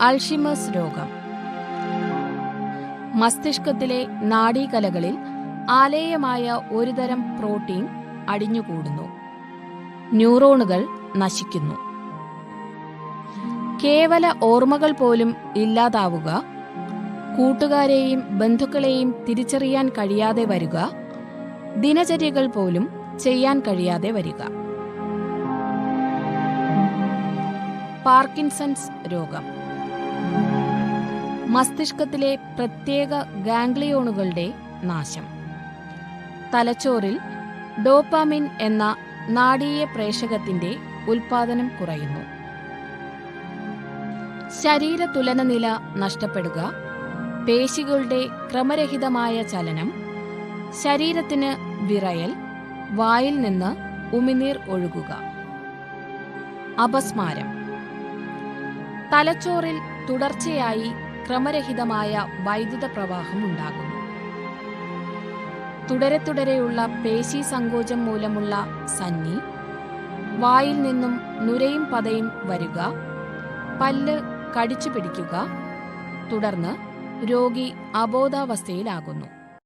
Alzheimer's രോഗം. മസ്തിഷ്കത്തിലെ നാഡീകലകളിൽ ആലേയമായ ഒരുതരം പ്രോട്ടീൻ അടിഞ്ഞുകൂടുന്നു. ന്യൂറോണുകൾ നശിക്കുന്നു. കേവല ഓർമ്മകൾ പോലും ഇല്ലാതാവുക, കൂട്ടുകാരെയും ബന്ധുക്കളെയും തിരിച്ചറിയാൻ കഴിയാതെ വരിക, ദിനചര്യകൾ പോലും ചെയ്യാൻ കഴിയാതെ വരിക. പാർക്കിൻസൺസ് രോഗം. മസ്തിഷ്കത്തിലെ പ്രത്യേക ഗാംഗ്ലിയോണുകളുടെ നാശം. തലച്ചോറിൽ ഡോപാമിൻ എന്ന നാഡീയ പ്രേഷകത്തിന്റെ ഉൽപാദനം കുറയുന്നു. ശരീരതുലനനില നഷ്ടപ്പെടുക, പേശികളുടെ ക്രമരഹിതമായ ചലനം, ശരീരത്തിന് വിറയൽ, വായിൽ നിന്ന് ഉമിനീർ ഒഴുകുക. അപസ്മാരം. തലച്ചോറിൽ തുടർച്ചയായി ക്രമരഹിതമായ വൈദ്യുത പ്രവാഹം ഉണ്ടാകുന്നു. തുടരെയുള്ള പേശി സങ്കോചം മൂലമുള്ള സന്നി, വായിൽ നിന്നും നുരയും പതയും വരുക, പല്ല് കടിച്ചു പിടിക്കുക, തുടർന്ന് രോഗി അബോധാവസ്ഥയിലാകുന്നു.